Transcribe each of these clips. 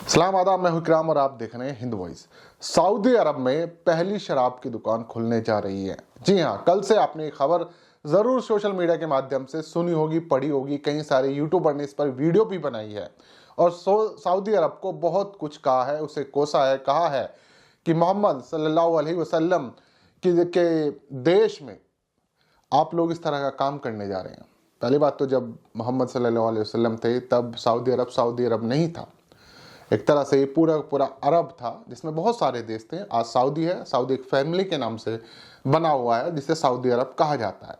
सलाम आदाब, मैं हूं इकराम और आप देख रहे हैं हिंद वॉइस। सऊदी अरब में पहली शराब की दुकान खुलने जा रही है। जी हां, कल से आपने ये खबर जरूर सोशल मीडिया के माध्यम से सुनी होगी, पढ़ी होगी। कई सारे यूट्यूबर ने इस पर वीडियो भी बनाई है और सऊदी अरब को बहुत कुछ कहा है, उसे कोसा है, कहा है कि मोहम्मद सल्लल्लाहु अलैहि वसल्लम के देश में आप लोग इस तरह का काम करने जा रहे हैं। पहली बात तो जब मोहम्मद सल्लल्लाहु अलैहि वसल्लम थे तब सऊदी अरब नहीं था। एक तरह से ये पूरा पूरा अरब था जिसमें बहुत सारे देश थे। आज सऊदी है, सऊदी एक फैमिली के नाम से बना हुआ है जिसे सऊदी अरब कहा जाता है।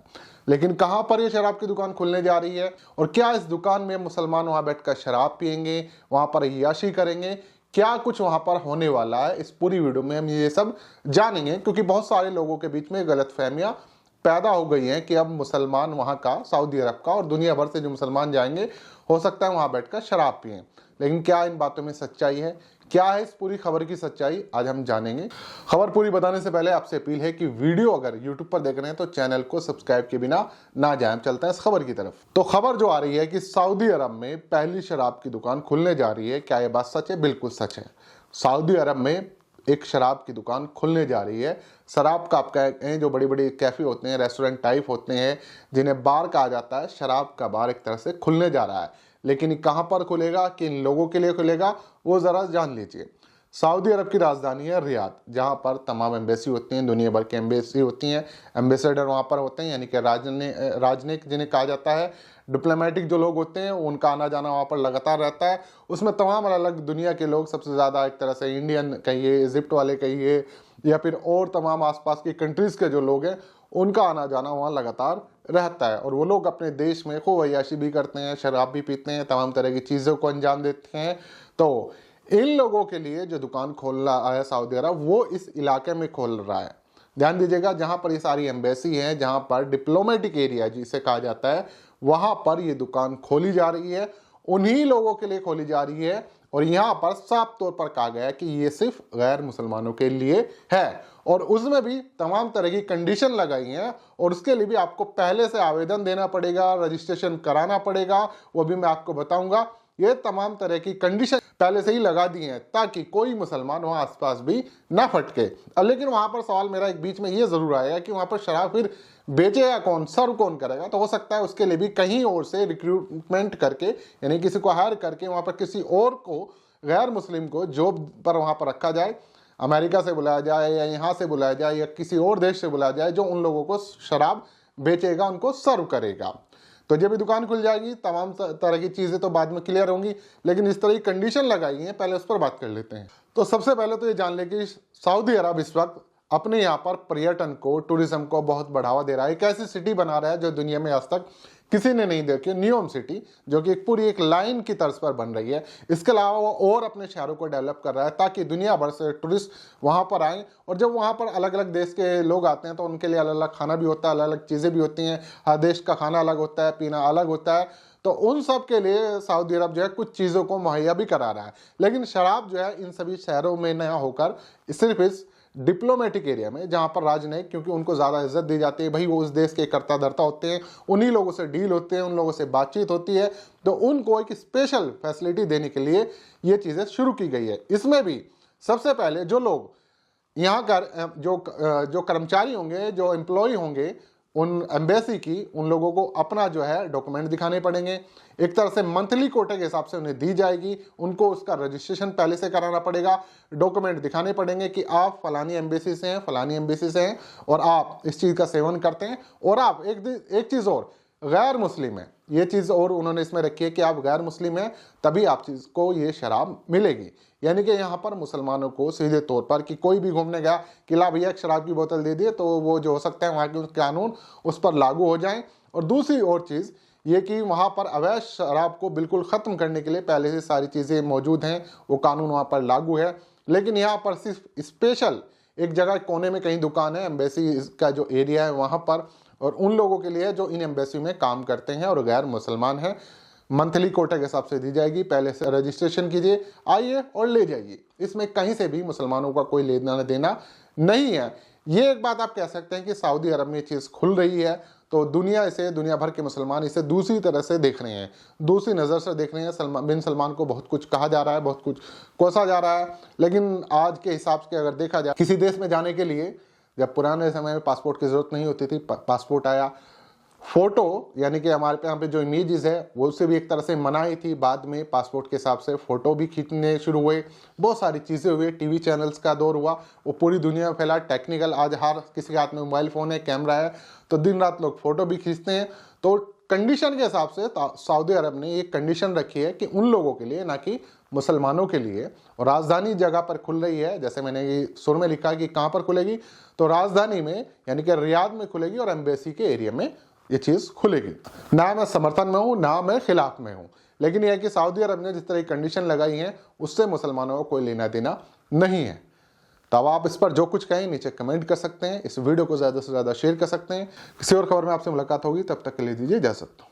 लेकिन कहाँ पर ये शराब की दुकान खुलने जा रही है और क्या इस दुकान में मुसलमान वहाँ बैठकर शराब पियेंगे, वहाँ पर अय्याशी करेंगे, क्या कुछ वहाँ पर होने वाला है, इस पूरी वीडियो में हम ये सब जानेंगे। क्योंकि बहुत सारे लोगों के बीच में गलतफहमियां पैदा हो गई हैं कि अब मुसलमान वहाँ का, सऊदी अरब का और दुनिया भर से जो मुसलमान जाएंगे हो सकता है वहाँ बैठकर शराब पिएं। लेकिन क्या इन बातों में सच्चाई है, क्या है इस पूरी खबर की सच्चाई, आज हम जानेंगे। खबर पूरी बताने से पहले आपसे अपील है कि वीडियो अगर यूट्यूब पर देख रहे हैं तो चैनल को सब्सक्राइब के बिना ना जाएं। चलते हैं इस खबर की तरफ। तो खबर जो आ रही है कि सऊदी अरब में पहली शराब की दुकान खुलने जा रही है। क्या यह बात सच है? बिल्कुल सच है। सऊदी अरब में एक शराब की दुकान खुलने जा रही है। शराब का आप कहें हैं जो बड़ी बड़ी कैफे होते हैं, रेस्टोरेंट टाइप होते हैं, जिन्हें बार कहा जाता है, शराब का बार एक तरह से खुलने जा रहा है। लेकिन कहां पर खुलेगा, किन लोगों के लिए खुलेगा, वो जरा जान लीजिए। सऊदी अरब की राजधानी है रियाद, जहां पर तमाम एम्बेसी होती हैं, दुनिया भर की एम्बेसी होती हैं। एम्बेसडर वहां पर होते हैं, यानी कि राजनयिक जिन्हें कहा जाता है, डिप्लोमेटिक जो लोग होते हैं, उनका आना जाना वहां पर लगातार रहता है। उसमें तमाम अलग अलग दुनिया के लोग, सबसे ज़्यादा एक तरह से इंडियन कहिए, इजिप्ट वाले कहिए, या फिर और तमाम आसपास की कंट्रीज़ के जो लोग हैं, उनका आना जाना वहाँ लगातार रहता है। और वो लोग अपने देश में खूब अय्याशी भी करते हैं, शराब भी पीते हैं, तमाम तरह की चीज़ों को अंजाम देते हैं। तो इन लोगों के लिए जो दुकान खोल रहा है सऊदी अरब, वो इस इलाके में खोल रहा है। ध्यान दीजिएगा, जहाँ पर ये सारी एम्बेसी हैं, जहाँ पर डिप्लोमेटिक एरिया जिसे कहा जाता है, वहाँ पर ये दुकान खोली जा रही है। उन्हीं लोगों के लिए खोली जा रही है और यहाँ पर साफ तौर पर कहा गया है कि ये सिर्फ गैर मुसलमानों के लिए है। और उसमें भी तमाम तरह की कंडीशन लगाई हैं और उसके लिए भी आपको पहले से आवेदन देना पड़ेगा, रजिस्ट्रेशन कराना पड़ेगा, वो भी मैं आपको बताऊंगा। ये तमाम तरह की कंडीशन पहले से ही लगा दी हैं ताकि कोई मुसलमान वहां आसपास भी ना फटके। लेकिन वहां पर सवाल मेरा एक बीच में ये जरूर आएगा कि वहां पर शराब फिर बेचेगा कौन, सर्व कौन करेगा? तो हो सकता है उसके लिए भी कहीं और से रिक्रूटमेंट करके, यानी किसी को हायर करके वहां पर किसी और को, गैर मुस्लिम को जॉब पर वहां पर रखा जाए। अमेरिका से बुलाया जाए या यहाँ से बुलाया जाए या किसी और देश से बुलाया जाए, जो उन लोगों को शराब बेचेगा, उनको सर्व करेगा। तो जब भी दुकान खुल जाएगी तमाम तरह की चीज़ें तो बाद में क्लियर होंगी, लेकिन इस तरह की कंडीशन लगाई है, पहले उस पर बात कर लेते हैं। तो सबसे पहले तो ये जान लें कि सऊदी अरब इस वक्त अपने यहाँ पर पर्यटन को, टूरिज्म को बहुत बढ़ावा दे रहा है। एक ऐसी सिटी बना रहा है जो दुनिया में आज तक किसी ने नहीं देखी, न्यूम सिटी, जो कि एक पूरी एक लाइन की तर्ज पर बन रही है। इसके अलावा वो और अपने शहरों को डेवलप कर रहा है ताकि दुनिया भर से टूरिस्ट वहाँ पर आएँ। और जब वहाँ पर अलग अलग देश के लोग आते हैं तो उनके लिए अलग अलग खाना भी होता है, अलग अलग चीज़ें भी होती हैं। हर देश का खाना अलग होता है, पीना अलग होता है। तो उन सब के लिए सऊदी अरब जो है कुछ चीज़ों को मुहैया भी करा रहा है। लेकिन शराब जो है इन सभी शहरों में न होकर सिर्फ इस डिप्लोमेटिक एरिया में, जहां पर राजनयिक, क्योंकि उनको ज़्यादा इज्जत दी जाती है, भाई वो उस देश के कर्ता धर्ता होते हैं, उन्हीं लोगों से डील होते हैं, उन लोगों से बातचीत होती है, तो उनको एक स्पेशल फैसिलिटी देने के लिए ये चीज़ें शुरू की गई है। इसमें भी सबसे पहले जो लोग यहाँ का जो कर्मचारी होंगे, जो एम्प्लॉय होंगे उन एम्बेसी की, उन लोगों को अपना जो है डॉक्यूमेंट दिखाने पड़ेंगे। एक तरह से मंथली कोटे के हिसाब से उन्हें दी जाएगी। उनको उसका रजिस्ट्रेशन पहले से कराना पड़ेगा, डॉक्यूमेंट दिखाने पड़ेंगे कि आप फलानी एम्बेसी से हैं, फलानी एम्बेसी से हैं और आप इस चीज़ का सेवन करते हैं। और आप एक चीज़ और, गैर मुस्लिम है, ये चीज़ और उन्होंने इसमें रखी है कि आप गैर मुस्लिम हैं तभी आप चीज़ को ये शराब मिलेगी। यानी कि यहाँ पर मुसलमानों को सीधे तौर पर कि कोई भी घूमने गया कि ला भैया एक शराब की बोतल दे दिए, तो वो जो हो सकता है वहाँ के कानून उस पर लागू हो जाएं। और दूसरी और चीज़ ये कि वहाँ पर अवैध शराब को बिल्कुल ख़त्म करने के लिए पहले से सारी चीज़ें मौजूद हैं, वो कानून वहाँ पर लागू है। लेकिन यहाँ पर सिर्फ स्पेशल एक जगह कोने में कहीं दुकान है, एम्बेसी का जो एरिया है वहाँ पर, और उन लोगों के लिए जो इन एम्बेसी में काम करते हैं और गैर मुसलमान हैं। मंथली कोटा के हिसाब से दी जाएगी, पहले से रजिस्ट्रेशन कीजिए, आइए और ले जाइए। इसमें कहीं से भी मुसलमानों का कोई लेना देना नहीं है। ये एक बात आप कह सकते हैं कि सऊदी अरब में ये चीज़ खुल रही है तो दुनिया भर के मुसलमान इसे दूसरी तरह से देख रहे हैं, दूसरी नज़र से देख रहे हैं। बिन सलमान को बहुत कुछ कहा जा रहा है, बहुत कुछ कोसा जा रहा है। लेकिन आज के हिसाब से अगर देखा जाए, किसी देश में जाने के लिए जब पुराने समय में पासपोर्ट की ज़रूरत नहीं होती थी, पासपोर्ट आया, फोटो यानी कि हमारे यहाँ पे जो इमेजेस है वो उससे भी एक तरह से मनाही थी। बाद में पासपोर्ट के हिसाब से फ़ोटो भी खींचने शुरू हुए, बहुत सारी चीज़ें हुई, टीवी चैनल्स का दौर हुआ, वो पूरी दुनिया में फैला। टेक्निकल, आज हर किसी के हाथ में मोबाइल फ़ोन है, कैमरा है, तो दिन रात लोग फ़ोटो भी खींचते हैं। तो कंडीशन के हिसाब से सऊदी अरब ने एक कंडीशन रखी है कि उन लोगों के लिए, ना कि मुसलमानों के लिए। और राजधानी जगह पर खुल रही है, जैसे मैंने ये सुर में लिखा है कि कहाँ पर खुलेगी, तो राजधानी में यानी कि रियाद में खुलेगी और एम्बेसी के एरिया में ये चीज़ खुलेगी। ना मैं समर्थन में हूँ, ना मैं खिलाफ में हूँ, लेकिन यह है कि सऊदी अरब ने जिस तरह की कंडीशन लगाई है उससे मुसलमानों को कोई लेना देना नहीं है। तो अब आप इस पर जो कुछ कहें नीचे कमेंट कर सकते हैं, इस वीडियो को ज़्यादा से ज़्यादा शेयर कर सकते हैं। किसी और खबर में आपसे मुलाकात होगी, तब तक के लिए दीजिए इजाज़त।